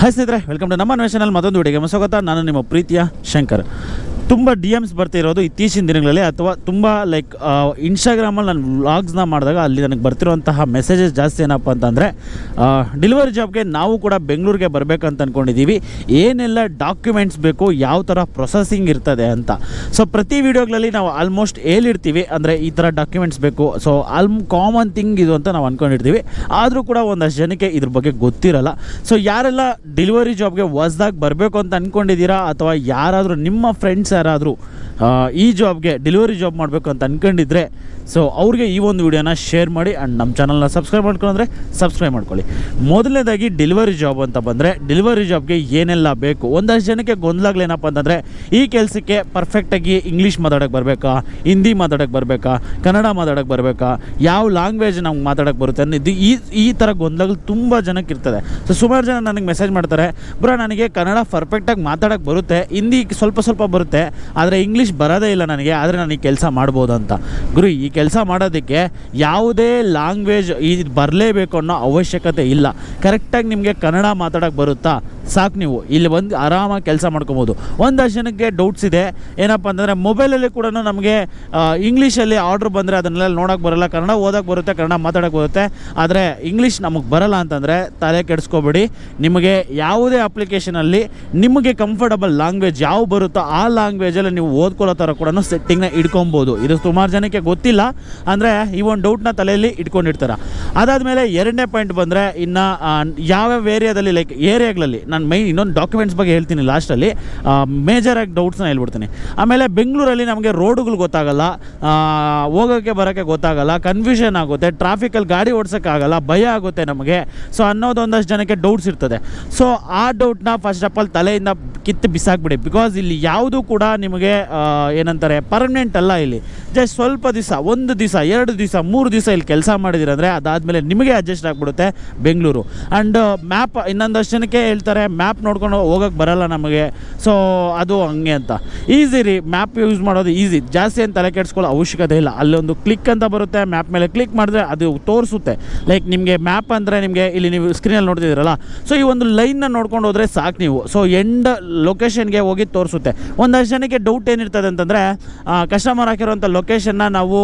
Hi ಸ್ನೇಹಿತರೆ, welcome to ನಮ್ಮ news ಮತ್ತೊಂದು ವಿಡಿಯೋಗೆ ಸ್ವಾಗತ. ನಾನು ನಿಮ್ಮ ಪ್ರೀತಿಯ ಶಂಕರ್. ತುಂಬ DMs ಬರ್ತಿರೋದು ಇತ್ತೀಚಿನ ದಿನಗಳಲ್ಲಿ, ಅಥವಾ ತುಂಬ ಲೈಕ್ ಇನ್ಸ್ಟಾಗ್ರಾಮಲ್ಲಿ ನಾನು ವ್ಲಾಗ್ಸ್ನ ಮಾಡಿದಾಗ ಅಲ್ಲಿ ನನಗೆ ಬರ್ತಿರುವಂತಹ ಮೆಸೇಜಸ್ ಜಾಸ್ತಿ ಏನಪ್ಪ ಅಂತಂದರೆ, ಡೆಲಿವರಿ ಜಾಬ್ಗೆ ನಾವು ಕೂಡ ಬೆಂಗಳೂರಿಗೆ ಬರಬೇಕಂತ ಅಂದ್ಕೊಂಡಿದ್ದೀವಿ, ಏನೆಲ್ಲ ಡಾಕ್ಯುಮೆಂಟ್ಸ್ ಬೇಕು, ಯಾವ ಥರ ಪ್ರೊಸೆಸಿಂಗ್ ಇರ್ತದೆ ಅಂತ. ಸೊ ಪ್ರತಿ ವೀಡಿಯೋಗಳಲ್ಲಿ ನಾವು ಆಲ್ಮೋಸ್ಟ್ ಹೇಳಿರ್ತೀವಿ, ಅಂದರೆ ಈ ಥರ ಡಾಕ್ಯುಮೆಂಟ್ಸ್ ಬೇಕು. ಸೊ ಕಾಮನ್ ಥಿಂಗ್ ಇದು ಅಂತ ನಾವು ಅಂದ್ಕೊಂಡಿರ್ತೀವಿ. ಆದರೂ ಕೂಡ ಒಂದಷ್ಟು ಜನಕ್ಕೆ ಇದ್ರ ಬಗ್ಗೆ ಗೊತ್ತಿರಲ್ಲ. ಸೊ ಯಾರೆಲ್ಲ ಡೆಲಿವರಿ ಜಾಬ್ಗೆ ಹೊಸ್ದಾಗಿ ಬರಬೇಕು ಅಂತ ಅಂದ್ಕೊಂಡಿದ್ದೀರಾ, ಅಥವಾ ಯಾರಾದರೂ ನಿಮ್ಮ ಫ್ರೆಂಡ್ಸ್ ಯಾರಾದರೂ ಈ ಜಾಬ್ಗೆ ಡೆಲಿವರಿ ಜಾಬ್ ಮಾಡಬೇಕು ಅಂತ ಅಂದ್ಕೊಂಡಿದ್ರೆ, ಸೊ ಅವ್ರಿಗೆ ಈ ಒಂದು ವಿಡಿಯೋನ ಶೇರ್ ಮಾಡಿ. ಆ್ಯಂಡ್ ನಮ್ಮ ಚಾನಲ್ನ ಸಬ್ಸ್ಕ್ರೈಬ್ ಮಾಡ್ಕೊಂಡ್ರೆ ಸಬ್ಸ್ಕ್ರೈಬ್ ಮಾಡ್ಕೊಳ್ಳಿ. ಮೊದಲನೇದಾಗಿ ಡೆಲಿವರಿ ಜಾಬ್ ಅಂತ ಬಂದರೆ, ಡೆಲಿವರಿ ಜಾಬ್ಗೆ ಏನೆಲ್ಲ ಬೇಕು. ಒಂದಷ್ಟು ಜನಕ್ಕೆ ಗೊಂದಲಾಗ್ಲೇನಪ್ಪ ಅಂತಂದರೆ, ಈ ಕೆಲಸಕ್ಕೆ ಪರ್ಫೆಕ್ಟಾಗಿ ಇಂಗ್ಲೀಷ್ ಮಾತಾಡೋಕ್ಕೆ ಬರಬೇಕಾ, ಹಿಂದಿ ಮಾತಾಡೋಕ್ಕೆ ಬರಬೇಕಾ, ಕನ್ನಡ ಮಾತಾಡೋಕ್ಕೆ ಬರಬೇಕಾ, ಯಾವ ಲ್ಯಾಂಗ್ವೇಜ್ ನಮ್ಗೆ ಮಾತಾಡೋಕ್ಕೆ ಬರುತ್ತೆ ಅನ್ನೋದು ಈ ಥರ ಗೊಂದಲಗಳು ತುಂಬ ಜನಕ್ಕೆ ಇರ್ತದೆ. ಸೊ ಸುಮಾರು ಜನ ನನಗೆ ಮೆಸೇಜ್ ಮಾಡ್ತಾರೆ, ಬ್ರೋ ನನಗೆ ಕನ್ನಡ ಪರ್ಫೆಕ್ಟಾಗಿ ಮಾತಾಡೋಕ್ಕೆ ಬರುತ್ತೆ, ಹಿಂದಿ ಸ್ವಲ್ಪ ಬರುತ್ತೆ, ಆದರೆ ಇಂಗ್ಲೀಷ್ ಬರೋದೇ ಇಲ್ಲ ನನಗೆ, ಆದರೆ ನಾನು ಈ ಕೆಲಸ ಮಾಡ್ಬೋದು ಅಂತ. ಗುರು, ಈ ಕೆಲಸ ಮಾಡೋದಕ್ಕೆ ಯಾವುದೇ ಲ್ಯಾಂಗ್ವೇಜ್ ಬರಲೇಬೇಕು ಅನ್ನೋ ಅವಶ್ಯಕತೆ ಇಲ್ಲ. ಕರೆಕ್ಟಾಗಿ ನಿಮಗೆ ಕನ್ನಡ ಮಾತಾಡೋಕ್ಕೆ ಬರುತ್ತಾ ಸಾಕು, ನೀವು ಇಲ್ಲಿ ಬಂದು ಆರಾಮಾಗಿ ಕೆಲಸ ಮಾಡ್ಕೊಬೋದು. ಒಂದಷ್ಟು ಜನಕ್ಕೆ ಡೌಟ್ಸ್ ಇದೆ, ಏನಪ್ಪ ಅಂತಂದರೆ ಮೊಬೈಲಲ್ಲಿ ಕೂಡ ನಮಗೆ ಇಂಗ್ಲೀಷಲ್ಲಿ ಆರ್ಡ್ರ್ ಬಂದರೆ ಅದನ್ನೆಲ್ಲ ನೋಡೋಕ್ಕೆ ಬರೋಲ್ಲ, ಕನ್ನಡ ಓದೋಕ್ಕೆ ಬರುತ್ತೆ, ಕನ್ನಡ ಮಾತಾಡೋಕ್ಕೆ ಬರುತ್ತೆ, ಆದರೆ ಇಂಗ್ಲೀಷ್ ನಮಗೆ ಬರೋಲ್ಲ ಅಂತಂದರೆ ತಲೆ ಕೆಡಿಸ್ಕೋಬೇಡಿ. ನಿಮಗೆ ಯಾವುದೇ ಅಪ್ಲಿಕೇಶನಲ್ಲಿ ನಿಮಗೆ ಕಂಫರ್ಟಬಲ್ ಲ್ಯಾಂಗ್ವೇಜ್ ಯಾವ ಬರುತ್ತೋ ಆ ಲ್ಯಾಂಗ್ವೇಜಲ್ಲಿ ನೀವು ಓದ್ಕೊಳ್ಳೋ ಥರ ಕೂಡ ಸೆಟ್ಟಿಂಗ್ನ ಇಟ್ಕೊಬೋದು. ಇದು ಸುಮಾರು ಜನಕ್ಕೆ ಗೊತ್ತಿಲ್ಲ, ಅಂದರೆ ಈ ಒಂದು ಡೌಟ್ನ ತಲೆಯಲ್ಲಿ ಇಟ್ಕೊಂಡಿರ್ತಾರೆ. ಅದಾದಮೇಲೆ ಎರಡನೇ ಪಾಯಿಂಟ್ ಬಂದರೆ, ಇನ್ನು ಯಾವ್ಯಾವ ಏರಿಯಾದಲ್ಲಿ ಲೈಕ್ ಏರಿಯಾಗಳಲ್ಲಿ ನಾನು ಮೈನ್ ಇನ್ನೊಂದು ಡಾಕ್ಯುಮೆಂಟ್ಸ್ ಬಗ್ಗೆ ಹೇಳ್ತೀನಿ ಲಾಸ್ಟಲ್ಲಿ, ಮೇಜರಾಗಿ ಡೌಟ್ಸ್ನ ಹೇಳ್ಬಿಡ್ತೀನಿ. ಆಮೇಲೆ ಬೆಂಗಳೂರಲ್ಲಿ ನಮಗೆ ರೋಡುಗಳು ಗೊತ್ತಾಗಲ್ಲ, ಹೋಗೋಕ್ಕೆ ಬರೋಕ್ಕೆ ಗೊತ್ತಾಗಲ್ಲ, ಕನ್ಫ್ಯೂಷನ್ ಆಗುತ್ತೆ, ಟ್ರಾಫಿಕಲ್ಲಿ ಗಾಡಿ ಓಡಿಸೋಕ್ಕಾಗಲ್ಲ, ಭಯ ಆಗುತ್ತೆ ನಮಗೆ. ಸೊ ಅನ್ನೋದು ಒಂದಷ್ಟು ಜನಕ್ಕೆ ಡೌಟ್ಸ್ ಇರ್ತದೆ. ಸೊ ಆ ಡೌಟ್ನ ಫಸ್ಟ್ ಆಫ್ ಆಲ್ ತಲೆಯಿಂದ ಕಿತ್ತು ಬಿಸಾಕ್ಬಿಡಿ. ಬಿಕಾಸ್ ಇಲ್ಲಿ ಯಾವುದೂ ಕೂಡ ನಿಮಗೆ ಏನಂತಾರೆ ಪರ್ಮನೆಂಟ್ ಅಲ್ಲ. ಇಲ್ಲಿ ಜಸ್ಟ್ ಸ್ವಲ್ಪ ದಿವಸ, 1 ದಿವಸ 2 ದಿವಸ 3 ದಿವಸ ಇಲ್ಲಿ ಕೆಲಸ ಮಾಡಿದಿರಂದರೆ ಅದಾದಮೇಲೆ ನಿಮಗೆ ಅಡ್ಜಸ್ಟ್ ಆಗಿಬಿಡುತ್ತೆ ಬೆಂಗಳೂರು. ಆ್ಯಂಡ್ ಮ್ಯಾಪ್, ಇನ್ನೊಂದಷ್ಟು ಜನಕ್ಕೆ ಹೇಳ್ತಾರೆ ಮ್ಯಾಪ್ ನೋಡ್ಕೊಂಡು ಹೋಗೋಕ್ಕೆ ಬರೋಲ್ಲ ನಮಗೆ, ಸೊ ಅದು ಹಂಗೆ ಅಂತ. ಈಸಿ ರೀ, ಮ್ಯಾಪ್ ಯೂಸ್ ಮಾಡೋದು ಈಸಿ, ಜಾಸ್ತಿ ಏನು ತಲೆ ಕೆಡಿಸ್ಕೊಳ್ಳೋ ಅವಶ್ಯಕತೆ ಇಲ್ಲ. ಅಲ್ಲೊಂದು ಕ್ಲಿಕ್ ಅಂತ ಬರುತ್ತೆ, ಮ್ಯಾಪ್ ಮೇಲೆ ಕ್ಲಿಕ್ ಮಾಡಿದ್ರೆ ಅದು ತೋರಿಸುತ್ತೆ. ಲೈಕ್ ನಿಮಗೆ ಮ್ಯಾಪ್ ಅಂದರೆ ನಿಮಗೆ ಇಲ್ಲಿ ನೀವು ಸ್ಕ್ರೀನಲ್ಲಿ ನೋಡ್ತಿದ್ದೀರಲ್ಲ, ಸೊ ಈ ಒಂದು ಲೈನ್ನ ನೋಡ್ಕೊಂಡು ಹೋದರೆ ಸಾಕು ನೀವು. ಸೊ ಎಂಡ್ ಲೊಕೇಶನ್ಗೆ ಹೋಗಿ ತೋರಿಸುತ್ತೆ. ಒಂದಷ್ಟು ಜನಕ್ಕೆ ಡೌಟ್ ಏನಿರ್ತದೆ ಅಂತಂದರೆ, ಕಸ್ಟಮರ್ ಹಾಕಿರೋಂಥ ಲೊಕೇಶನ್ನ ನಾವು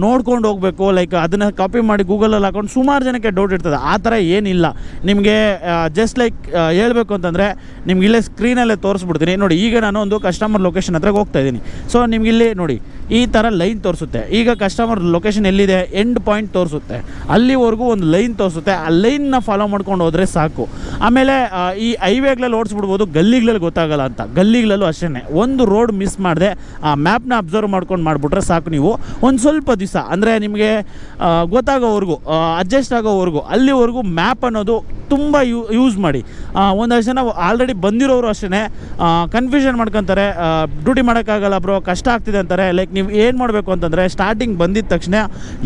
ನೋಡ್ಕೊಂಡು ಹೋಗಬೇಕು, ಲೈಕ್ ಅದನ್ನು ಕಾಪಿ ಮಾಡಿ ಗೂಗಲಲ್ಲಿ ಹಾಕೊಂಡು ಸುಮಾರು ಜನಕ್ಕೆ ಡೌಟ್ ಇರ್ತದೆ. ಆ ಥರ ಏನಿಲ್ಲ. ನಿಮಗೆ ಜಸ್ಟ್ ಲೈಕ್ ಹೇಳಬೇಕು ಅಂತಂದರೆ, ನಿಮ್ಗೆ ಇಲ್ಲೇ ಸ್ಕ್ರೀನಲ್ಲೇ ತೋರಿಸ್ಬಿಡ್ತೀನಿ ನೋಡಿ. ಈಗ ನಾನು ಒಂದು ಕಸ್ಟಮರ್ ಲೊಕೇಶನ್ ಹತ್ರ ಹೋಗ್ತಾ ಇದ್ದೀನಿ. ಸೊ ನಿಮಗಿಲ್ಲಿ ನೋಡಿ ಈ ಥರ ಲೈನ್ ತೋರಿಸುತ್ತೆ. ಈಗ ಕಸ್ಟಮರ್ ಲೊಕೇಶನ್ ಎಲ್ಲಿದೆ, ಎಂಡ್ ಪಾಯಿಂಟ್ ತೋರಿಸುತ್ತೆ, ಅಲ್ಲಿವರೆಗೂ ಒಂದು ಲೈನ್ ತೋರಿಸುತ್ತೆ. ಆ ಲೈನ್ನ ಫಾಲೋ ಮಾಡ್ಕೊಂಡು ಹೋದರೆ ಸಾಕು. ಆಮೇಲೆ ಈ ಹೈವೇಗಳಲ್ಲಿ ಓಡಿಸ್ಬಿಡ್ಬೋದು, ಗಲ್ಲಿಗಳಲ್ಲಿ ಗೊತ್ತಾಗಲ್ಲ ಅಂತ. ಗಲ್ಲಿಗಳಲ್ಲೂ ಅಷ್ಟೇ, ಒಂದು ರೋಡ್ ಮಿಸ್ ಮಾಡಿದೆ ಆ ಮ್ಯಾಪ್ನ ಅಬ್ಸರ್ವ್ ಮಾಡ್ಕೊಂಡು ಮಾಡಿಬಿಟ್ರೆ ಸಾಕು. ನೀವು ಒಂದು ಸ್ವಲ್ಪ ದಿವಸ, ಅಂದರೆ ನಿಮಗೆ ಗೊತ್ತಾಗೋವರೆಗೂ, ಅಡ್ಜಸ್ಟ್ ಆಗೋವರೆಗೂ, ಅಲ್ಲಿವರೆಗೂ ಮ್ಯಾಪ್ ಅನ್ನೋದು ತುಂಬ ಯೂಸ್ ಮಾಡಿ. ಒಂದಷ್ಟು ಜನ ಆಲ್ರೆಡಿ ಬಂದಿರೋರು ಅಷ್ಟೇ ಕನ್ಫ್ಯೂಷನ್ ಮಾಡ್ಕೊತಾರೆ, ಡ್ಯೂಟಿ ಮಾಡೋಕ್ಕಾಗಲ್ಲ ಬ್ರೋ, ಕಷ್ಟ ಆಗ್ತಿದೆ ಅಂತಾರೆ. ಲೈಕ್ ನೀವು ಏನು ಮಾಡಬೇಕು ಅಂತಂದರೆ, ಸ್ಟಾರ್ಟಿಂಗ್ ಬಂದಿದ್ದ ತಕ್ಷಣ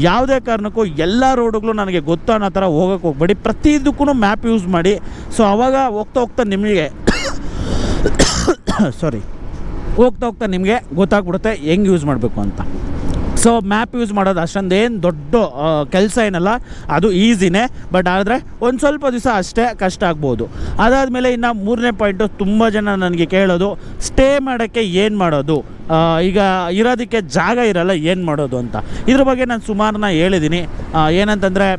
ಯಾವುದೇ ಕಾರಣಕ್ಕೂ ಎಲ್ಲ ರೋಡುಗಳು ನನಗೆ ಗೊತ್ತು ಅನ್ನೋ ಥರ ಹೋಗೋಕ್ಕೆ ಹೋಗ್ಬೇಡಿ. ಪ್ರತಿದಕ್ಕೂ ಮ್ಯಾಪ್ ಯೂಸ್ ಮಾಡಿ. ಸೊ ಆವಾಗ ಹೋಗ್ತಾ ನಿಮಗೆ ಹೋಗ್ತಾ ನಿಮಗೆ ಗೊತ್ತಾಗ್ಬಿಡುತ್ತೆ ಹೆಂಗೆ ಯೂಸ್ ಮಾಡಬೇಕು ಅಂತ. ಸೊ ಮ್ಯಾಪ್ ಯೂಸ್ ಮಾಡೋದು ಅಷ್ಟೊಂದೇನು ದೊಡ್ಡ ಕೆಲಸ ಏನಲ್ಲ, ಅದು ಈಸಿನೇ. ಬಟ್ ಆದರೆ ಒಂದು ಸ್ವಲ್ಪ ದಿವಸ ಅಷ್ಟೇ ಕಷ್ಟ ಆಗ್ಬೋದು. ಅದಾದಮೇಲೆ ಇನ್ನು 3ನೇ ಪಾಯಿಂಟು, ತುಂಬ ಜನ ನನಗೆ ಕೇಳೋದು, ಸ್ಟೇ ಮಾಡೋಕ್ಕೆ ಏನು ಮಾಡೋದು, ಈಗ ಇರೋದಕ್ಕೆ ಜಾಗ ಇರಲ್ಲ, ಏನು ಮಾಡೋದು ಅಂತ. ಇದ್ರ ಬಗ್ಗೆ ನಾನು ಸುಮಾರನ್ನ ಹೇಳಿದ್ದೀನಿ. ಏನಂತಂದರೆ,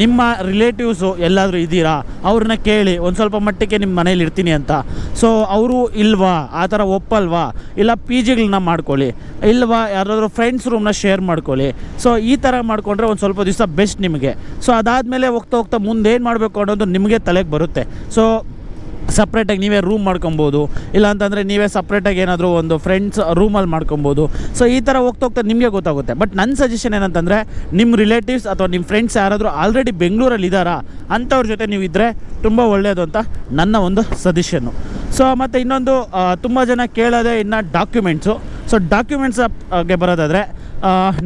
ನಿಮ್ಮ ರಿಲೇಟಿವ್ಸು ಎಲ್ಲಾದರೂ ಇದ್ದೀರಾ, ಅವ್ರನ್ನ ಕೇಳಿ ಒಂದು ಸ್ವಲ್ಪ ಮಟ್ಟಿಗೆ ನಿಮ್ಮ ಮನೇಲಿ ಇರ್ತೀನಿ ಅಂತ. ಸೊ ಅವರು ಇಲ್ವಾ, ಆ ಥರ ಒಪ್ಪಲ್ವಾ, ಇಲ್ಲ PGಗಳನ್ನ ಮಾಡ್ಕೊಳ್ಳಿ, ಇಲ್ವಾ ಯಾರಾದರೂ ಫ್ರೆಂಡ್ಸ್ ರೂಮ್ನ ಶೇರ್ ಮಾಡ್ಕೊಳ್ಳಿ. ಸೊ ಈ ಥರ ಮಾಡಿಕೊಂಡ್ರೆ ಒಂದು ಸ್ವಲ್ಪ ದಿವಸ ಬೆಸ್ಟ್ ನಿಮಗೆ. ಸೊ ಅದಾದಮೇಲೆ ಹೋಗ್ತಾ ಮುಂದೆ ಏನು ಮಾಡಬೇಕು ಅನ್ನೋದು ನಿಮಗೆ ತಲೆಗೆ ಬರುತ್ತೆ. ಸೊ ಸಪ್ರೇಟಾಗಿ ನೀವೇ ರೂಮ್ ಮಾಡ್ಕೊಬೋದು, ಇಲ್ಲ ಅಂತಂದರೆ ನೀವೇ ಸಪ್ರೇಟಾಗಿ ಏನಾದರೂ ಒಂದು ಫ್ರೆಂಡ್ಸ್ ರೂಮಲ್ಲಿ ಮಾಡ್ಕೊಬೋದು. ಸೊ ಈ ಥರ ಹೋಗ್ತಾ ನಿಮಗೆ ಗೊತ್ತಾಗುತ್ತೆ. ಬಟ್ ನನ್ನ ಸಜೆಷನ್ ಏನಂತಂದರೆ, ನಿಮ್ಮ ರಿಲೇಟಿವ್ಸ್ ಅಥವಾ ನಿಮ್ಮ ಫ್ರೆಂಡ್ಸ್ ಯಾರಾದರೂ ಆಲ್ರೆಡಿ ಬೆಂಗಳೂರಲ್ಲಿ ಇದ್ದಾರಾ ಅಂಥವ್ರ ಜೊತೆ ನೀವು ಇದ್ದರೆ ತುಂಬ ಒಳ್ಳೆಯದು ಅಂತ ನನ್ನ ಒಂದು ಸಜೆಷನ್ನು. ಸೊ ಮತ್ತು ಇನ್ನೊಂದು ತುಂಬ ಜನ ಕೇಳೋದೆ ಇನ್ನು ಡಾಕ್ಯುಮೆಂಟ್ಸು. ಸೊ ಡಾಕ್ಯುಮೆಂಟ್ಸ್ಗೆ ಬರೋದಾದರೆ,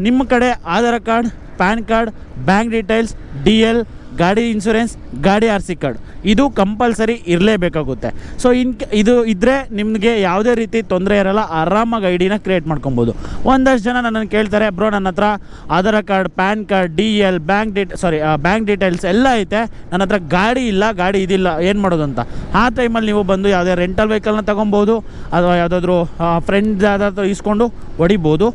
ನಿಮ್ಮ ಕಡೆ Aadhaar card, PAN card, bank details, DL, ಗಾಡಿ ಇನ್ಶೂರೆನ್ಸ್, ಗಾಡಿ RC ಕಾರ್ಡ್ ಇದು ಕಂಪಲ್ಸರಿ ಇರಲೇಬೇಕಾಗುತ್ತೆ. ಸೊ ಇದು ಇದ್ದರೆ ನಿಮಗೆ ಯಾವುದೇ ರೀತಿ ತೊಂದರೆ ಇರಲ್ಲ, ಆರಾಮಾಗಿ ಐಡಿನ ಕ್ರಿಯೇಟ್ ಮಾಡ್ಕೊಬೋದು. ಒಂದಷ್ಟು ಜನ ನನ್ನನ್ನು ಕೇಳ್ತಾರೆ, ಬ್ರೋ ನನ್ನ ಹತ್ರ Aadhaar card, PAN card, DL, bank details ಎಲ್ಲ ಐತೆ, ನನ್ನ ಹತ್ರ ಗಾಡಿ ಇಲ್ಲ, ಗಾಡಿ ಇದಿಲ್ಲ, ಏನು ಮಾಡೋದು ಅಂತ. ಆ ಟೈಮಲ್ಲಿ ನೀವು ಬಂದು ಯಾವುದೇ ರೆಂಟಲ್ ವೆಹಿಕಲ್ನ ತೊಗೊಬೋದು ಅಥವಾ ಯಾವುದಾದ್ರೂ ಫ್ರೆಂಡ್ಸ್ ಯಾವುದಾದ್ರೂ ಇಸ್ಕೊಂಡು ಹೊಡಿಬೋದು.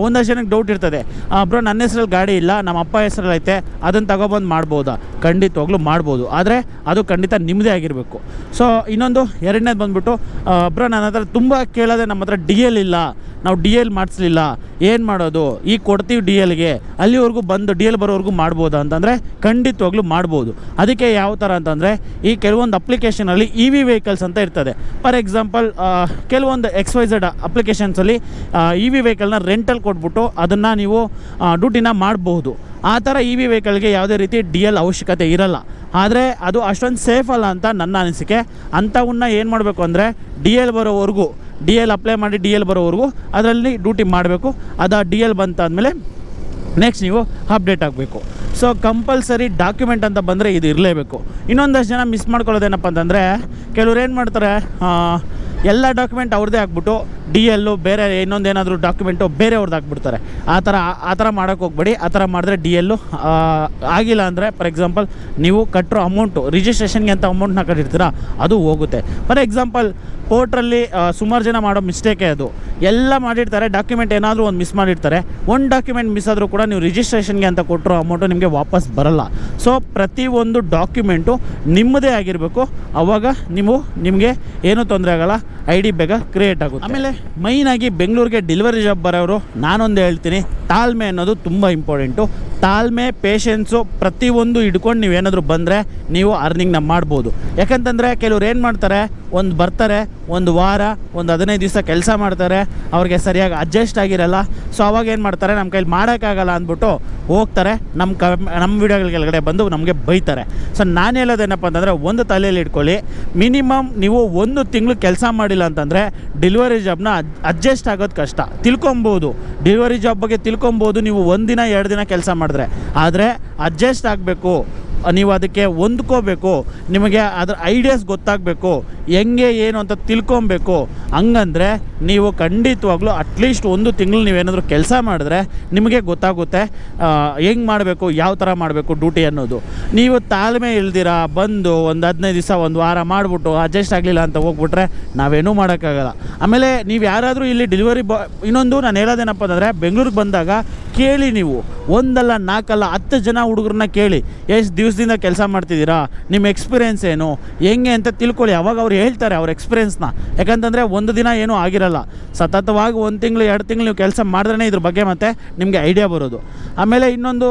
ಒಂದಷ್ಟು ಜನಕ್ಕೆ ಡೌಟ್ ಇರ್ತದೆ, ಬ್ರೋ ನನ್ನ ಹೆಸರಲ್ಲಿ ಗಾಡಿ ಇಲ್ಲ, ನಮ್ಮ ಅಪ್ಪ ಹೆಸರಲ್ಲಿ ಐತೆ, ಅದನ್ನು ತಗೊಬಂದು ಮಾಡ್ಬೋದಾ? ಖಂಡಿತವಾಗ್ಲೂ ಮಾಡ್ಬೋದು, ಆದರೆ ಅದು ಖಂಡಿತ ನಿಮ್ಮದೇ ಆಗಿರಬೇಕು. ಸೊ ಇನ್ನೊಂದು ಎರಡನೇದು ಬಂದುಬಿಟ್ಟು, ಬ್ರೋ ನನ್ನ ಹತ್ರ ತುಂಬ ಕೇಳೋದೆ, ನಮ್ಮ ಹತ್ರ DL ಇಲ್ಲ, ನಾವು DL ಮಾಡಿಸ್ಲಿಲ್ಲ, ಏನು ಮಾಡೋದು? ಈಗ ಕೊಡ್ತೀವಿ DLಗೆ, ಅಲ್ಲಿವರೆಗೂ ಬಂದು DL ಬರೋವರೆಗೂ ಮಾಡ್ಬೋದಾ ಅಂತಂದರೆ ಖಂಡಿತವಾಗ್ಲೂ ಮಾಡ್ಬೋದು. ಅದಕ್ಕೆ ಯಾವ ಥರ ಅಂತಂದರೆ, ಈ ಕೆಲವೊಂದು ಅಪ್ಲಿಕೇಶನಲ್ಲಿ EV ವೆಹಿಕಲ್ಸ್ ಅಂತ ಇರ್ತದೆ. ಫಾರ್ ಎಕ್ಸಾಂಪಲ್ ಕೆಲವೊಂದು XYZ ಅಪ್ಲಿಕೇಶನ್ಸಲ್ಲಿ EV ವೆಹಿಕಲ್ನ ರೆಂಟಲ್ ಕೊಟ್ಬಿಟ್ಟು ಅದನ್ನು ನೀವು ಡ್ಯೂಟಿನ ಮಾಡಬಹುದು. ಆ ಥರ EV ವೆಹಿಕಲ್ಗೆ ಯಾವುದೇ ರೀತಿ DL ಅವಶ್ಯಕತೆ ಇರಲ್ಲ, ಆದರೆ ಅದು ಅಷ್ಟೊಂದು ಸೇಫ್ ಅಲ್ಲ ಅಂತ ನನ್ನ ಅನಿಸಿಕೆ. ಅಂಥವನ್ನ ಏನು ಮಾಡಬೇಕು ಅಂದರೆ, DL ಬರೋವರೆಗೂ DL ಅಪ್ಲೈ ಮಾಡಿ DL ಬರೋವರೆಗೂ ಅದರಲ್ಲಿ ಡ್ಯೂಟಿ ಮಾಡಬೇಕು. ಅದು DL ಬಂತಾದಮೇಲೆ ನೆಕ್ಸ್ಟ್ ನೀವು ಅಪ್ಡೇಟ್ ಆಗಬೇಕು. ಸೊ ಕಂಪಲ್ಸರಿ ಡಾಕ್ಯುಮೆಂಟ್ ಅಂತ ಬಂದರೆ ಇದು ಇರಲೇಬೇಕು. ಇನ್ನೊಂದಷ್ಟು ಜನ ಮಿಸ್ ಮಾಡ್ಕೊಳ್ಳೋದೇನಪ್ಪ ಅಂತಂದರೆ, ಕೆಲವ್ರು ಏನು ಮಾಡ್ತಾರೆ, ಎಲ್ಲ ಡಾಕ್ಯುಮೆಂಟ್ ಅವ್ರದ್ದೇ ಹಾಕ್ಬಿಟ್ಟು DL ಬೇರೆ ಇನ್ನೊಂದೇನಾದರೂ ಡಾಕ್ಯುಮೆಂಟು ಬೇರೆಯವ್ರದ್ದು ಹಾಕ್ಬಿಡ್ತಾರೆ. ಆ ಥರ ಮಾಡೋಕ್ಕೆ ಹೋಗ್ಬೇಡಿ. ಆ ಥರ ಮಾಡಿದ್ರೆ DL ಆಗಿಲ್ಲ ಅಂದರೆ, ಫಾರ್ ಎಕ್ಸಾಂಪಲ್ ನೀವು ಕಟ್ಟಿರೋ ಅಮೌಂಟು, ರಿಜಿಸ್ಟ್ರೇಷನ್ಗೆ ಅಂತ ಅಮೌಂಟ್ನ ಕಟ್ಟಿರ್ತೀರ, ಅದು ಹೋಗುತ್ತೆ. ಫಾರ್ ಎಕ್ಸಾಂಪಲ್ ಕೋರ್ಟ್ರಲ್ಲಿ ಸುಮಾರು ಜನ ಮಾಡೋ ಮಿಸ್ಟೇಕೇ ಅದು. ಎಲ್ಲ ಮಾಡಿರ್ತಾರೆ, ಡಾಕ್ಯುಮೆಂಟ್ ಏನಾದರೂ ಒಂದು ಮಿಸ್ ಮಾಡಿರ್ತಾರೆ. ಒಂದು ಡಾಕ್ಯುಮೆಂಟ್ ಮಿಸ್ ಆದರೂ ಕೂಡ ನೀವು ರಿಜಿಸ್ಟ್ರೇಷನ್ಗೆ ಅಂತ ಕೊಟ್ಟಿರೋ ಅಮೌಂಟು ನಿಮಗೆ ವಾಪಸ್ ಬರಲ್ಲ. ಸೊ ಪ್ರತಿಯೊಂದು ಡಾಕ್ಯುಮೆಂಟು ನಿಮ್ಮದೇ ಆಗಿರಬೇಕು, ಆವಾಗ ನಿಮಗೆ ಏನೂ ತೊಂದರೆ ಆಗೋಲ್ಲ, ID ಬೇಗ ಕ್ರಿಯೇಟ್ ಆಗುತ್ತೆ. ಆಮೇಲೆ ಮೈನಾಗಿ ಬೆಂಗಳೂರಿಗೆ ಡೆಲಿವರಿ ಜಾಬ್ ಬರೋರು ನಾನೊಂದು ಹೇಳ್ತೀನಿ, ತಾಳ್ಮೆ ಅನ್ನೋದು ತುಂಬ ಇಂಪಾರ್ಟೆಂಟು. ತಾಳ್ಮೆ, ಪೇಷನ್ಸು ಪ್ರತಿಯೊಂದು ಹಿಡ್ಕೊಂಡು ನೀವೇನಾದರೂ ಬಂದರೆ ನೀವು ಅರ್ನಿಂಗ್ನ ಮಾಡ್ಬೋದು. ಯಾಕಂತಂದರೆ ಕೆಲವ್ರು ಏನು ಮಾಡ್ತಾರೆ, ಬರ್ತಾರೆ, ಒಂದು ವಾರ, ಒಂದು 15 ದಿವಸ ಕೆಲಸ ಮಾಡ್ತಾರೆ, ಅವ್ರಿಗೆ ಸರಿಯಾಗಿ ಅಡ್ಜಸ್ಟ್ ಆಗಿರಲ್ಲ. ಸೊ ಅವಾಗ ಏನು ಮಾಡ್ತಾರೆ, ನಮ್ಮ ಕೈಲಿ ಮಾಡೋಕ್ಕಾಗಲ್ಲ ಅಂದ್ಬಿಟ್ಟು ಹೋಗ್ತಾರೆ, ನಮ್ಮ ವೀಡಿಯೋಗಳ ಕೆಳಗಡೆ ಬಂದು ನಮಗೆ ಬೈತಾರೆ. ಸೊ ನಾನು ಹೇಳೋದೇನಪ್ಪ ಅಂತಂದರೆ, ಒಂದು ತಲೆಯಲ್ಲಿ ಇಟ್ಕೊಳ್ಳಿ, ಮಿನಿಮಮ್ ನೀವು 1 ತಿಂಗಳು ಕೆಲಸ ಮಾಡಿಲ್ಲ ಅಂತಂದರೆ ಡೆಲಿವರಿ ಜಾಬ್ನ ಅಡ್ಜಸ್ಟ್ ಆಗೋದು ಕಷ್ಟ. ತಿಳ್ಕೊಬೋದು, ಡೆಲಿವರಿ ಜಾಬ್ ಬಗ್ಗೆ ತಿಳ್ಕೊಬೋದು ನೀವು 1 ದಿನ 2 ದಿನ ಕೆಲಸ ಮಾಡಿದ್ರೆ, ಆದರೆ ಅಡ್ಜಸ್ಟ್ ಆಗಬೇಕು, ನೀವು ಅದಕ್ಕೆ ಹೊಂದ್ಕೋಬೇಕು, ನಿಮಗೆ ಅದರ ಐಡಿಯಾಸ್ ಗೊತ್ತಾಗಬೇಕು, ಹೆಂಗೆ ಏನು ಅಂತ ತಿಳ್ಕೊಬೇಕು. ಹಂಗಂದರೆ ನೀವು ಖಂಡಿತವಾಗ್ಲೂ ಅಟ್ಲೀಸ್ಟ್ 1 ತಿಂಗಳು ನೀವೇನಾದರೂ ಕೆಲಸ ಮಾಡಿದ್ರೆ ನಿಮಗೆ ಗೊತ್ತಾಗುತ್ತೆ ಹೆಂಗೆ ಮಾಡಬೇಕು, ಯಾವ ಥರ ಮಾಡಬೇಕು ಡ್ಯೂಟಿ ಅನ್ನೋದು. ನೀವು ತಾಳ್ಮೆ ಇಲ್ದಿರ ಬಂದು ಒಂದು 15 ದಿವಸ, ಒಂದು ವಾರ ಮಾಡಿಬಿಟ್ಟು ಅಡ್ಜಸ್ಟ್ ಆಗಲಿಲ್ಲ ಅಂತ ಹೋಗ್ಬಿಟ್ರೆ ನಾವೇನೂ ಮಾಡೋಕ್ಕಾಗಲ್ಲ. ಆಮೇಲೆ ನೀವು ಯಾರಾದರೂ ಇಲ್ಲಿ ಡೆಲಿವರಿ ಇನ್ನೊಂದು ನಾನು ಹೇಳೋದೇನಪ್ಪ ಅಂತಂದರೆ, ಬೆಂಗಳೂರಿಗೆ ಬಂದಾಗ ಕೇಳಿ, ನೀವು 1 ಅಲ್ಲ 4 ಅಲ್ಲ 10 ಜನ ಹುಡುಗರನ್ನ ಕೇಳಿ, ಎಷ್ಟು ದಿವಸದಿಂದ ಕೆಲಸ ಮಾಡ್ತಿದ್ದೀರಾ, ನಿಮ್ಮ ಎಕ್ಸ್ಪೀರಿಯೆನ್ಸ್ ಏನು, ಹೆಂಗೆ ಅಂತ ತಿಳ್ಕೊಳ್ಳಿ. ಅವಾಗ ಅವ್ರು ಹೇಳ್ತಾರೆ ಅವ್ರ ಎಕ್ಸ್ಪೀರಿಯೆನ್ಸ್ನ. ಯಾಕಂತಂದರೆ 1 ದಿನ ಏನೂ ಆಗಿರಲ್ಲ, ಸತತವಾಗಿ 1 ತಿಂಗಳು 2 ತಿಂಗಳು ನೀವು ಕೆಲಸ ಮಾಡಿದ್ರೇ ಇದ್ರ ಬಗ್ಗೆ ಮತ್ತೆ ನಿಮಗೆ ಐಡಿಯಾ ಬರೋದು. ಆಮೇಲೆ ಇನ್ನೊಂದು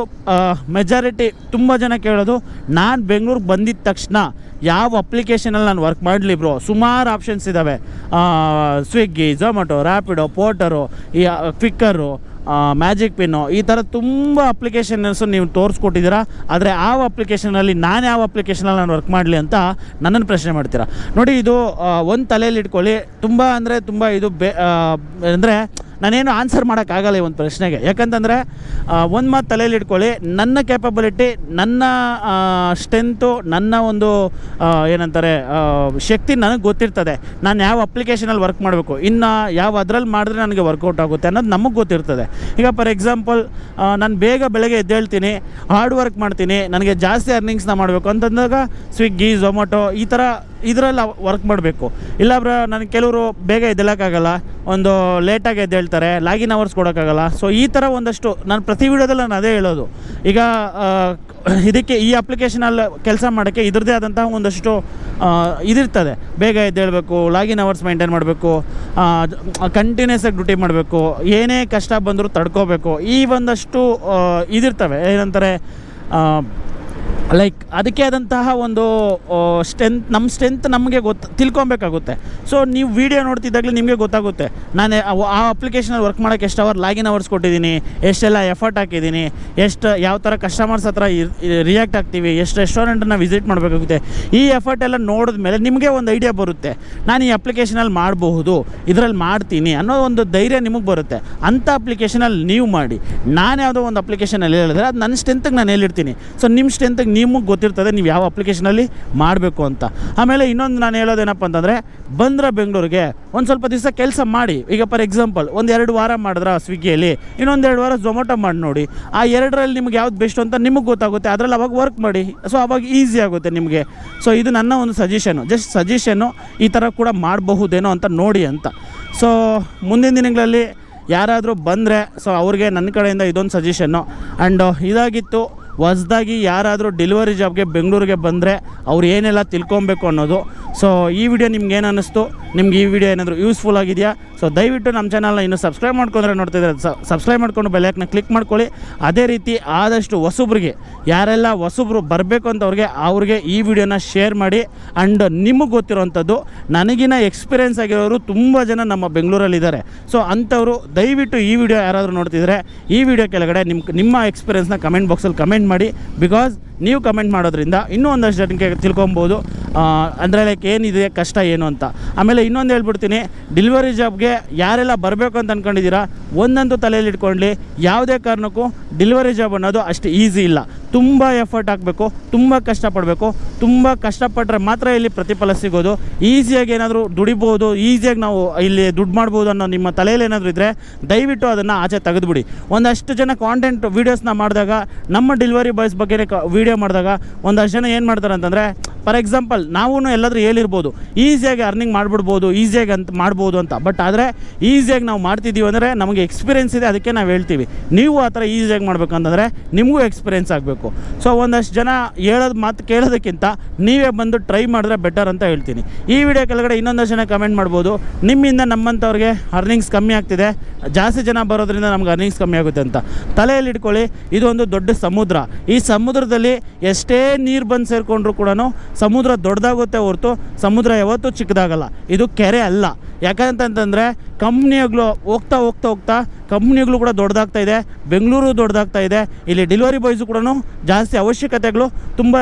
ಮೆಜಾರಿಟಿ ತುಂಬ ಜನ ಕೇಳೋದು, ನಾನು ಬೆಂಗಳೂರಿಗೆ ಬಂದಿದ್ದ ತಕ್ಷಣ ಯಾವ ಅಪ್ಲಿಕೇಶನಲ್ಲಿ ನಾನು ವರ್ಕ್ ಮಾಡಲಿ ಬ್ರೋ, ಸುಮಾರು ಆಪ್ಷನ್ಸ್ ಇದ್ದಾವೆ, ಸ್ವಿಗ್ಗಿ, ಝೊಮ್ಯಾಟೊ, ರ್ಯಾಪಿಡೋ, ಪೋರ್ಟರು, ಈ ಕ್ವಿಕ್ಕರು, ಮ್ಯಾಜಿಕ್ ಪಿನ್ನು, ಈ ಥರ ತುಂಬ ಅಪ್ಲಿಕೇಶನ್ಸು ನೀವು ತೋರಿಸ್ಕೊಟ್ಟಿದ್ದೀರಾ. ಆದರೆ ಆ ಅಪ್ಲಿಕೇಶನಲ್ಲಿ ನಾನು ಯಾವ ಅಪ್ಲಿಕೇಶನಲ್ಲಿ ನಾನು ವರ್ಕ್ ಮಾಡಲಿ ಅಂತ ನನ್ನನ್ನು ಪ್ರಶ್ನೆ ಮಾಡ್ತೀರಾ. ನೋಡಿ, ಇದು ಒಂದು ತಲೆಯಲ್ಲಿ ಇಟ್ಕೊಳ್ಳಿ. ತುಂಬ ಅಂದರೆ ತುಂಬ ಇದು ಅಂದರೆ ನಾನೇನು ಆನ್ಸರ್ ಮಾಡೋಕ್ಕಾಗಲ್ಲ ಈ ಒಂದು ಪ್ರಶ್ನೆಗೆ. ಯಾಕಂತಂದರೆ ಒಂದು ಮಾತು ತಲೆಯಲ್ಲಿ ಇಟ್ಕೊಳ್ಳಿ, ನನ್ನ ಕ್ಯಾಪಬಿಲಿಟಿ, ನನ್ನ ಸ್ಟ್ರೆಂತು, ನನ್ನ ಒಂದು ಏನಂತಾರೆ ಶಕ್ತಿ ನನಗೆ ಗೊತ್ತಿರ್ತದೆ. ನಾನು ಯಾವ ಅಪ್ಲಿಕೇಶನಲ್ಲಿ ವರ್ಕ್ ಮಾಡಬೇಕು, ಇನ್ನು ಯಾವ ಅದರಲ್ಲಿ ಮಾಡಿದ್ರೆ ನನಗೆ ವರ್ಕೌಟ್ ಆಗುತ್ತೆ ಅನ್ನೋದು ನಮಗೆ ಗೊತ್ತಿರ್ತದೆ. ಈಗ ಫಾರ್ ಎಕ್ಸಾಂಪಲ್ ನಾನು ಬೇಗ ಬೆಳಗ್ಗೆ ಎದ್ದೇಳ್ತೀನಿ, ಹಾರ್ಡ್ ವರ್ಕ್ ಮಾಡ್ತೀನಿ, ನನಗೆ ಜಾಸ್ತಿ ಅರ್ನಿಂಗ್ಸ್ನ ಮಾಡಬೇಕು ಅಂತಂದಾಗ ಸ್ವಿಗ್ಗಿ, ಝೊಮ್ಯಾಟೊ ಈ ಥರ ಇದರಲ್ಲಿ ವರ್ಕ್ ಮಾಡಬೇಕು. ಇಲ್ಲ ಬ್ರೋ, ನನಗೆ ಕೆಲವರು ಬೇಗ ಎದ್ದೇಳೋಕ್ಕಾಗಲ್ಲ, ಒಂದು ಲೇಟಾಗಿ ಎದ್ದೇಳ್ತಾರೆ, ಲಾಗಿನ್ ಅವರ್ಸ್ ಕೊಡೋಕ್ಕಾಗಲ್ಲ. ಸೊ ಈ ಥರ ಒಂದಷ್ಟು ನಾನು ಪ್ರತಿ ವಿಡಿಯೋದಲ್ಲಿ ನಾನು ಅದೇ ಹೇಳೋದು. ಈಗ ಇದಕ್ಕೆ ಈ ಅಪ್ಲಿಕೇಶನಲ್ಲಿ ಕೆಲಸ ಮಾಡೋಕ್ಕೆ ಇದ್ರದ್ದೇ ಆದಂತಹ ಒಂದಷ್ಟು ಇದಿರ್ತದೆ. ಬೇಗ ಎದ್ದೇಳಬೇಕು, ಲಾಗಿನ್ ಅವರ್ಸ್ ಮೇಂಟೈನ್ ಮಾಡಬೇಕು, ಕಂಟಿನ್ಯೂಸ್ ಆಗಿ ಡ್ಯೂಟಿ ಮಾಡಬೇಕು, ಏನೇ ಕಷ್ಟ ಬಂದರೂ ತಡ್ಕೋಬೇಕು, ಈ ಒಂದಷ್ಟು ಇದಿರ್ತವೆ. ಏನಂತಾರೆ ಲೈಕ್ ಅದಕ್ಕೆ ಆದಂತಹ ಒಂದು ನಮ್ಮ ಸ್ಟ್ರೆಂತ್ ನಮಗೆ ತಿಳ್ಕೊಬೇಕಾಗುತ್ತೆ. ಸೊ ನೀವು ವೀಡಿಯೋ ನೋಡ್ತಿದ್ದಾಗಲೇ ನಿಮಗೆ ಗೊತ್ತಾಗುತ್ತೆ, ನಾನು ಆ ಅಪ್ಲಿಕೇಶನಲ್ಲಿ ವರ್ಕ್ ಮಾಡೋಕ್ಕೆ ಎಷ್ಟು ಅವರ್ ಲಾಗಿನ್ ಅವರ್ಸ್ ಕೊಟ್ಟಿದ್ದೀನಿ, ಎಷ್ಟೆಲ್ಲ ಎಫರ್ಟ್ ಹಾಕಿದ್ದೀನಿ, ಯಾವ ಥರ ಕಸ್ಟಮರ್ಸ್ ಹತ್ರ ರಿಯಾಕ್ಟ್ ಆಗ್ತೀವಿ, ಎಷ್ಟು ರೆಸ್ಟೋರೆಂಟನ್ನು ವಿಸಿಟ್ ಮಾಡಬೇಕಾಗುತ್ತೆ. ಈ ಎಫರ್ಟ್ ಎಲ್ಲ ನೋಡಿದ ಮೇಲೆ ನಿಮಗೆ ಒಂದು ಐಡಿಯಾ ಬರುತ್ತೆ, ನಾನು ಈ ಅಪ್ಲಿಕೇಶನಲ್ಲಿ ಮಾಡಬಹುದು, ಇದರಲ್ಲಿ ಮಾಡ್ತೀನಿ ಅನ್ನೋ ಒಂದು ಧೈರ್ಯ ನಿಮಗೆ ಬರುತ್ತೆ. ಅಂಥ ಅಪ್ಲಿಕೇಶನಲ್ಲಿ ನೀವು ಮಾಡಿ. ನಾನು ಯಾವುದೋ ಒಂದು ಅಪ್ಲಿಕೇಶನಲ್ಲಿ ಹೇಳಿದ್ರೆ ಅದು ನನ್ನ ಸ್ಟ್ರೆಂತಿಗೆ ನಾನು ಹೇಳಿರ್ತೀನಿ. ಸೊ ನಿಮ್ಮ ಸ್ಟ್ರೆಂತಿಗೆ ನಿಮಗೆ ಗೊತ್ತಿರ್ತದೆ ನೀವು ಯಾವ ಅಪ್ಲಿಕೇಶನಲ್ಲಿ ಮಾಡಬೇಕು ಅಂತ. ಆಮೇಲೆ ಇನ್ನೊಂದು ನಾನು ಹೇಳೋದೇನಪ್ಪ ಅಂತಂದರೆ, ಬಂದರೆ ಬೆಂಗಳೂರಿಗೆ ಒಂದು ಸ್ವಲ್ಪ ದಿವಸ ಕೆಲಸ ಮಾಡಿ. ಈಗ ಫಾರ್ ಎಕ್ಸಾಂಪಲ್ 1-2 ವಾರ ಮಾಡಿದ್ರೆ ಸ್ವಿಗ್ಗಿಯಲ್ಲಿ, ಇನ್ನೊಂದು 2 ವಾರ ಝೊಮ್ಯಾಟೊ ಮಾಡಿ ನೋಡಿ. ಆ 2ರಲ್ಲಿ ನಿಮ್ಗೆ ಯಾವ್ದು ಬೆಸ್ಟ್ ಅಂತ ನಿಮಗೆ ಗೊತ್ತಾಗುತ್ತೆ. ಅದರಲ್ಲಿ ಅವಾಗ ವರ್ಕ್ ಮಾಡಿ. ಸೊ ಅವಾಗ ಈಸಿ ಆಗುತ್ತೆ ನಿಮಗೆ. ಸೊ ಇದು ನನ್ನ ಒಂದು ಸಜೆಷನು, ಜಸ್ಟ್ ಸಜೆಷನ್ನು. ಈ ಥರ ಕೂಡ ಮಾಡಬಹುದೇನೋ ಅಂತ ನೋಡಿ ಅಂತ. ಸೊ ಮುಂದಿನ ದಿನಗಳಲ್ಲಿ ಯಾರಾದರೂ ಬಂದರೆ ಸೊ ಅವ್ರಿಗೆ ನನ್ನ ಕಡೆಯಿಂದ ಇದೊಂದು ಸಜೆಷನ್ನು. ಆ್ಯಂಡ್ ಇದಾಗಿತ್ತು ಹೊಸ್ದಾಗಿ ಯಾರಾದರೂ ಡೆಲಿವರಿ ಜಾಬ್ಗೆ ಬೆಂಗಳೂರಿಗೆ ಬಂದರೆ ಅವ್ರು ಏನೆಲ್ಲ ತಿಳ್ಕೊಬೇಕು ಅನ್ನೋದು. ಸೊ ಈ ವಿಡಿಯೋ ನಿಮ್ಗೆ ಏನು ಅನ್ನಿಸ್ತು, ನಿಮ್ಗೆ ಈ ವಿಡಿಯೋ ಏನಾದರೂ ಯೂಸ್ಫುಲ್ ಆಗಿದೆಯಾ? ಸೊ ದಯವಿಟ್ಟು ನಮ್ಮ ಚಾನಲ್ನ ಇನ್ನೂ ಸಬ್ಸ್ಕ್ರೈಬ್ ಮಾಡ್ಕೊಂಡ್ರೆ ನೋಡ್ತಿದ್ದಾರೆ ಸಬ್ಸ್ಕ್ರೈಬ್ ಮಾಡ್ಕೊಂಡು ಬೆಲ್ಲೈಕನ್ನ ಕ್ಲಿಕ್ ಮಾಡ್ಕೊಳ್ಳಿ. ಅದೇ ರೀತಿ ಆದಷ್ಟು ಹೊಸಬ್ರಿಗೆ, ಯಾರೆಲ್ಲ ಹೊಸಬ್ರು ಬರಬೇಕು ಅಂತ ಅವ್ರಿಗೆ ಈ ವಿಡಿಯೋನ ಶೇರ್ ಮಾಡಿ. ಆ್ಯಂಡ್ ನಿಮಗೆ ಗೊತ್ತಿರೋವಂಥದ್ದು, ನನಗಿನ ಎಕ್ಸ್ಪೀರಿಯೆನ್ಸ್ ಆಗಿರೋರು ತುಂಬ ಜನ ನಮ್ಮ ಬೆಂಗಳೂರಲ್ಲಿದ್ದಾರೆ. ಸೊ ಅಂಥವರು ದಯವಿಟ್ಟು ಈ ವಿಡಿಯೋ ಯಾರಾದರೂ ನೋಡ್ತಿದ್ರೆ ಈ ವಿಡಿಯೋ ಕೆಳಗಡೆ ನಿಮ್ಮ ಎಕ್ಸ್ಪೀರಿಯೆನ್ಸ್ನ ಕಮೆಂಟ್ ಬಾಕ್ಸಲ್ಲಿ ಕಮೆಂಟ್ ಮಾಡಿ. ಬಿಕಾಸ್ ನೀವು ಕಮೆಂಟ್ ಮಾಡೋದ್ರಿಂದ ಇನ್ನೂ ಒಂದಷ್ಟು ಜನಕ್ಕೆ ತಿಳ್ಕೊಬೋದು, ಅಂದರೆ ಲೈಕ್ ಏನಿದೆ ಕಷ್ಟ ಏನು ಅಂತ. ಆಮೇಲೆ ಇನ್ನೊಂದು ಹೇಳ್ಬಿಡ್ತೀನಿ, ಡೆಲಿವರಿ ಜಾಬ್ಗೆ ಯಾರೆಲ್ಲ ಬರಬೇಕು ಅಂತ ಅಂದ್ಕೊಂಡಿದ್ದೀರಾ, ಒಂದಂತೂ ತಲೆಯಲ್ಲಿ ಇಟ್ಕೊಳ್ಳಿ, ಯಾವುದೇ ಕಾರಣಕ್ಕೂ ಡೆಲಿವರಿ ಜಾಬ್ ಅನ್ನೋದು ಅಷ್ಟು ಈಸಿ ಇಲ್ಲ. ತುಂಬ ಎಫರ್ಟ್ ಹಾಕಬೇಕು, ತುಂಬ ಕಷ್ಟಪಡಬೇಕು. ತುಂಬ ಕಷ್ಟಪಟ್ಟರೆ ಮಾತ್ರ ಇಲ್ಲಿ ಪ್ರತಿಫಲ ಸಿಗೋದು. ಈಸಿಯಾಗಿ ಏನಾದರೂ ದುಡಿಬೋದು, ಈಸಿಯಾಗಿ ನಾವು ಇಲ್ಲಿ ದುಡ್ಡು ಮಾಡ್ಬೋದು ಅನ್ನೋ ನಿಮ್ಮ ತಲೆಯಲ್ಲಿ ಏನಾದರೂ ಇದ್ದರೆ ದಯವಿಟ್ಟು ಅದನ್ನು ಆಚೆ ತೆಗೆದುಬಿಡಿ. ಒಂದಷ್ಟು ಜನ ಕಾಂಟೆಂಟ್ ವೀಡಿಯೋಸ್ನ ಮಾಡಿದಾಗ, ನಮ್ಮ ಡೆಲಿವರಿ ಬಾಯ್ಸ್ ಬಗ್ಗೆ ವೀಡಿಯೋ ಮಾಡಿದಾಗ ಒಂದಷ್ಟು ಜನ ಏನು ಮಾಡ್ತಾರೆ ಅಂತಂದರೆ, ಫಾರ್ ಎಕ್ಸಾಂಪಲ್ ನಾವು ಎಲ್ಲಾದರೂ ಹೇಳಿರ್ಬೋದು ಈಸಿಯಾಗಿ ಅರ್ನಿಂಗ್ ಮಾಡಿಬಿಡ್ಬೋದು, ಈಸಿಯಾಗಿ ಅಂತ ಮಾಡ್ಬೋದು ಅಂತ. ಬಟ್ ಆದರೆ ಈಸಿಯಾಗಿ ನಾವು ಮಾಡ್ತಿದ್ದೀವಿ ಅಂದರೆ ನಮಗೆ ಎಕ್ಸ್ಪೀರಿಯೆನ್ಸ್ ಇದೆ, ಅದಕ್ಕೆ ನಾವು ಹೇಳ್ತೀವಿ. ನೀವು ಆ ಥರ ಈಸಿಯಾಗಿ ಮಾಡಬೇಕಂತಂದರೆ ನಿಮಗೂ ಎಕ್ಸ್ಪೀರಿಯೆನ್ಸ್ ಆಗಬೇಕು. ಸೊ ಒಂದಷ್ಟು ಜನ ಹೇಳೋದು ಮಾತು ಕೇಳೋದಕ್ಕಿಂತ ನೀವೇ ಬಂದು ಟ್ರೈ ಮಾಡಿದ್ರೆ ಬೆಟರ್ ಅಂತ ಹೇಳ್ತೀನಿ. ಈ ವಿಡಿಯೋ ಕೆಳಗಡೆ ಇನ್ನೊಂದಷ್ಟು ಜನ ಕಮೆಂಟ್ ಮಾಡ್ಬೋದು, ನಿಮ್ಮಿಂದ ನಮ್ಮಂಥವ್ರಿಗೆ ಅರ್ನಿಂಗ್ಸ್ ಕಮ್ಮಿ ಆಗ್ತಿದೆ, ಜಾಸ್ತಿ ಜನ ಬರೋದ್ರಿಂದ ನಮ್ಗೆ ಅರ್ನಿಂಗ್ಸ್ ಕಮ್ಮಿ ಆಗುತ್ತೆ ಅಂತ. ತಲೆಯಲ್ಲಿ ಇಟ್ಕೊಳ್ಳಿ, ಇದು ಒಂದು ದೊಡ್ಡ ಸಮುದ್ರ. ಈ ಸಮುದ್ರದಲ್ಲಿ ಎಷ್ಟೇ ನೀರು ಬಂದು ಸೇರಿಕೊಂಡ್ರೂ ಕೂಡ ಸಮುದ್ರ ದೊಡ್ಡದಾಗುತ್ತೆ ಹೊರತು ಸಮುದ್ರ ಯಾವತ್ತೂ ಚಿಕ್ಕದಾಗಲ್ಲ. ಇದು ಕೆರೆ ಅಲ್ಲ. ಯಾಕಂತಂದರೆ ಕಂಪ್ನಿಗಳು ಹೋಗ್ತಾ ಹೋಗ್ತಾ ಹೋಗ್ತಾ ಕಂಪ್ನಿಗಳು ಕೂಡ ದೊಡ್ಡದಾಗ್ತಾ ಇದೆ, ಬೆಂಗಳೂರು ದೊಡ್ಡದಾಗ್ತಾ ಇದೆ. ಇಲ್ಲಿ ಡೆಲಿವರಿ ಬಾಯ್ಸು ಕೂಡ ಜಾಸ್ತಿ ಅವಶ್ಯಕತೆಗಳು ತುಂಬ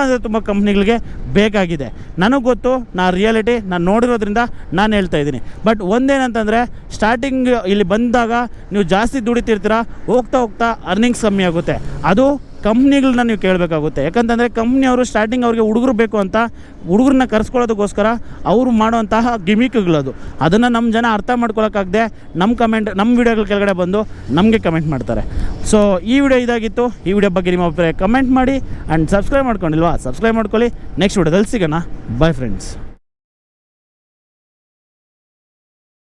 ಅಂದರೆ ತುಂಬ ಕಂಪ್ನಿಗಳಿಗೆ ಬೇಕಾಗಿದೆ. ನನಗೆ ಗೊತ್ತು, ನಾನು ರಿಯಾಲಿಟಿ ನಾನು ನೋಡಿರೋದ್ರಿಂದ ನಾನು ಹೇಳ್ತಾ ಇದ್ದೀನಿ. ಬಟ್ ಒಂದೇನಂತಂದರೆ, ಸ್ಟಾರ್ಟಿಂಗ್ ಇಲ್ಲಿ ಬಂದಾಗ ನೀವು ಜಾಸ್ತಿ ದುಡಿತಿರ್ತೀರ, ಹೋಗ್ತಾ ಹೋಗ್ತಾ ಅರ್ನಿಂಗ್ಸ್ ಕಮ್ಮಿ ಆಗುತ್ತೆ. ಅದು ಕಂಪ್ನಿಗಳನ್ನ ನೀವು ಕೇಳಬೇಕಾಗುತ್ತೆ. ಯಾಕಂತಂದರೆ ಕಂಪ್ನಿಯವರು ಸ್ಟಾರ್ಟಿಂಗ್ ಅವ್ರಿಗೆ ಹುಡುಗರು ಬೇಕು ಅಂತ ಹುಡುಗರನ್ನ ಕರೆಸ್ಕೊಳ್ಳೋದಕ್ಕೋಸ್ಕರ ಅವರು ಮಾಡುವಂತಹ ಗಿಮಿಕ್ಗಳದು. ಅದನ್ನು ನಮ್ಮ ಜನ ಅರ್ಥ ಮಾಡ್ಕೊಳಕ್ಕಾಗದೆ ನಮ್ಮ ವಿಡಿಯೋಗಳ ಕೆಳಗಡೆ ಬಂದು ನಮಗೆ ಕಮೆಂಟ್ ಮಾಡ್ತಾರೆ. ಸೊ ಈ ವಿಡಿಯೋ ಇದಾಗಿತ್ತು. ಈ ವಿಡಿಯೋ ಬಗ್ಗೆ ನಿಮ್ಮ ಅಭಿಪ್ರಾಯ ಕಮೆಂಟ್ ಮಾಡಿ. ಆ್ಯಂಡ್ ಸಬ್ಸ್ಕ್ರೈಬ್ ಮಾಡ್ಕೊಂಡಿಲ್ವಾ, ಸಬ್ಸ್ಕ್ರೈಬ್ ಮಾಡ್ಕೊಳ್ಳಿ. ನೆಕ್ಸ್ಟ್ ವಿಡಿಯೋದಲ್ಲಿ ಸಿಗೋಣ. Bye friends.